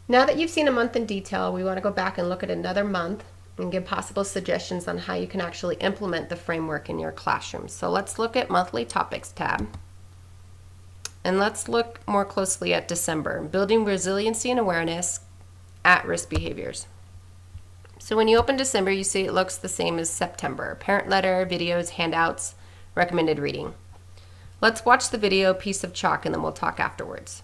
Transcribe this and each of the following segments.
Now that you've seen a month in detail, we want to go back and look at another month and give possible suggestions on how you can actually implement the framework in your classroom. So let's look at monthly topics tab. And let's look more closely at December, building resiliency and awareness, at-risk behaviors. So when you open December, you see it looks the same as September. Parent letter, videos, handouts, recommended reading. Let's watch the video Piece of Chalk and then we'll talk afterwards.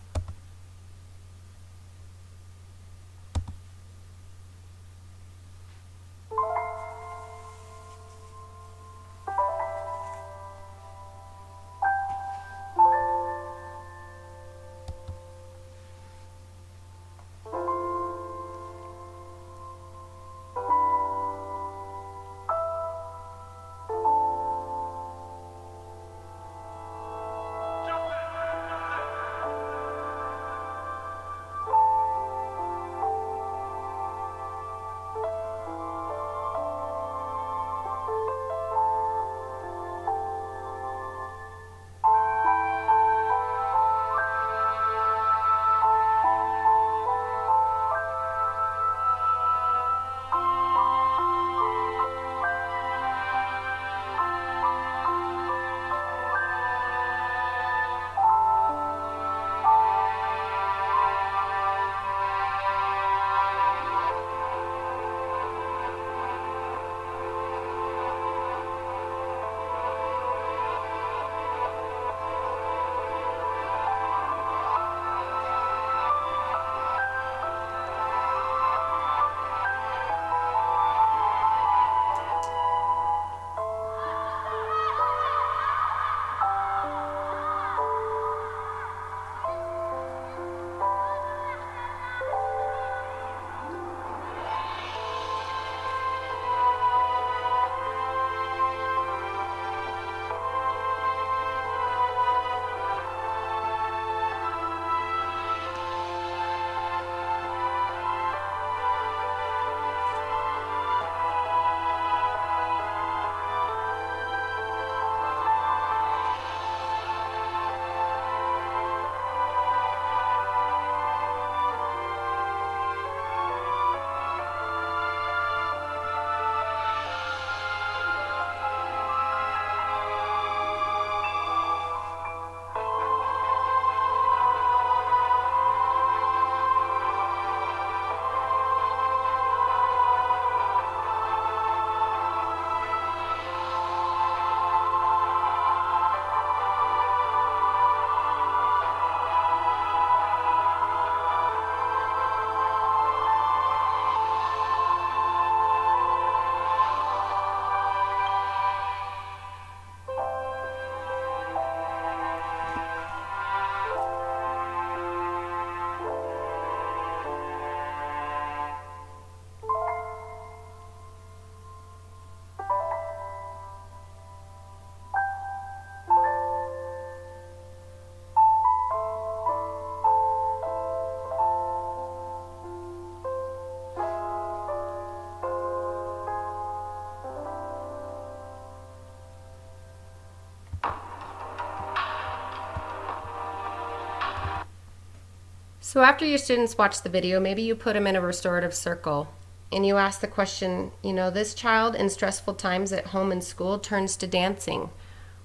So after your students watch the video, maybe you put them in a restorative circle and you ask the question, this child in stressful times at home and school turns to dancing.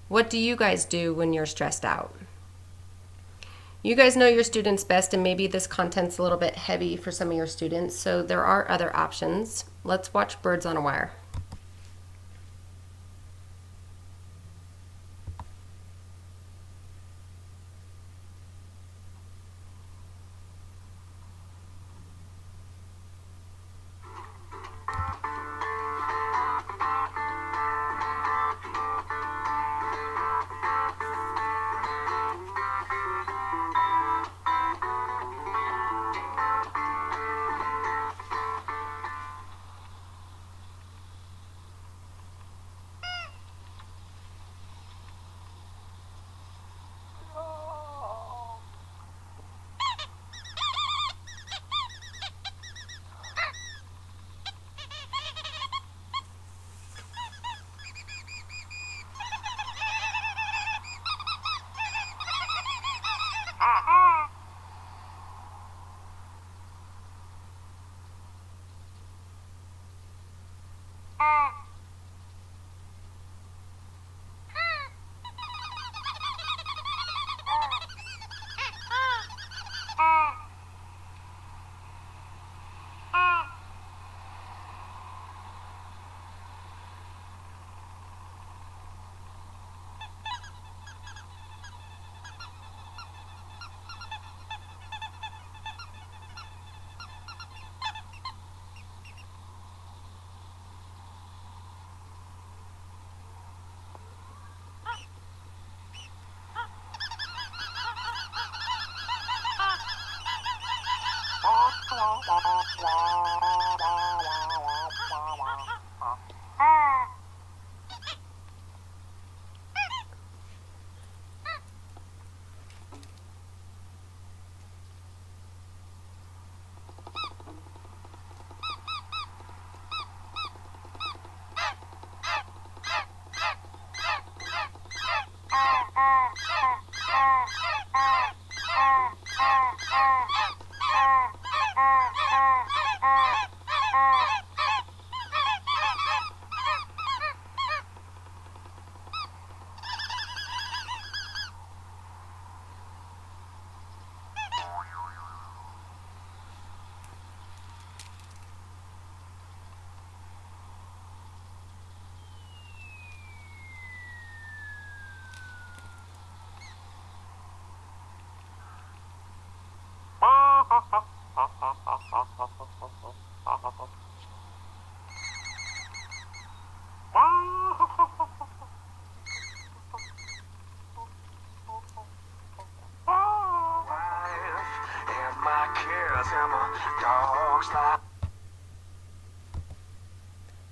What do you guys do when you're stressed out? You guys know your students best, and maybe this content's a little bit heavy for some of your students, so there are other options. Let's watch Birds on a Wire.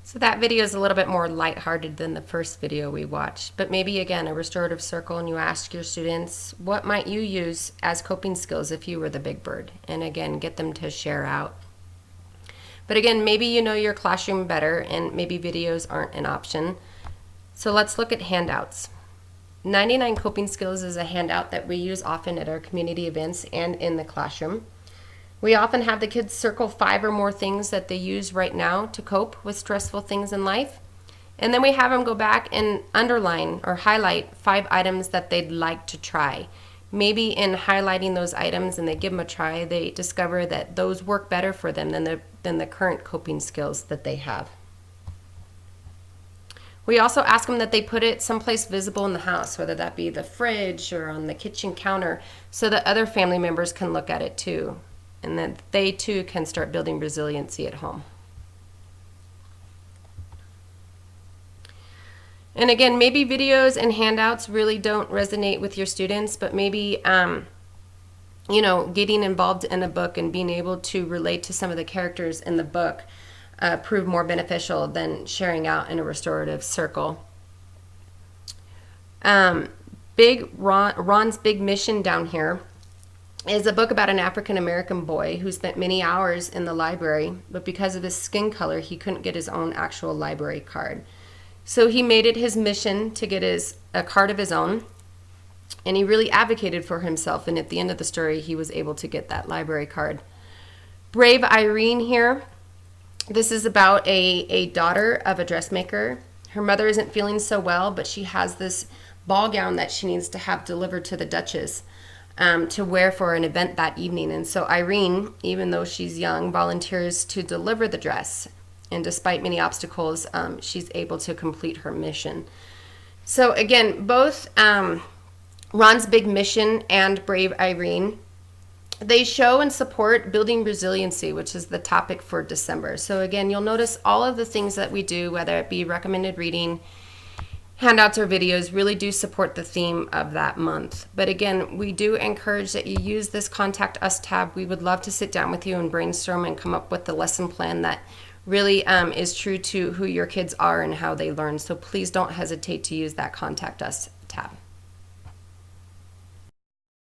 So that video is a little bit more lighthearted than the first video we watched, but maybe again a restorative circle, and you ask your students, what might you use as coping skills if you were the big bird? And again, get them to share out. But again, maybe you know your classroom better and maybe videos aren't an option. So let's look at handouts. 99 Coping Skills is a handout that we use often at our community events and in the classroom. We often have the kids circle 5 or more things that they use right now to cope with stressful things in life. And then we have them go back and underline or highlight 5 items that they'd like to try. Maybe in highlighting those items and they give them a try, they discover that those work better for them than the current coping skills that they have. We also ask them that they put it someplace visible in the house, whether that be the fridge or on the kitchen counter, so that other family members can look at it too, and that they too can start building resiliency at home. And again, maybe videos and handouts really don't resonate with your students, but maybe getting involved in a book and being able to relate to some of the characters in the book prove more beneficial than sharing out in a restorative circle. Ron's Big Mission down here is a book about an African American boy who spent many hours in the library, but because of his skin color, he couldn't get his own actual library card. So he made it his mission to get a card of his own, and he really advocated for himself, and at the end of the story, he was able to get that library card. Brave Irene here. This is about a daughter of a dressmaker. Her mother isn't feeling so well, but she has this ball gown that she needs to have delivered to the Duchess to wear for an event that evening. And so Irene, even though she's young, volunteers to deliver the dress. And despite many obstacles, she's able to complete her mission. So again, both Ron's Big Mission and Brave Irene, they show and support building resiliency, which is the topic for December. So again, you'll notice all of the things that we do, whether it be recommended reading, handouts, or videos, really do support the theme of that month. But again, we do encourage that you use this Contact Us tab. We would love to sit down with you and brainstorm and come up with the lesson plan that really is true to who your kids are and how they learn. So please don't hesitate to use that Contact Us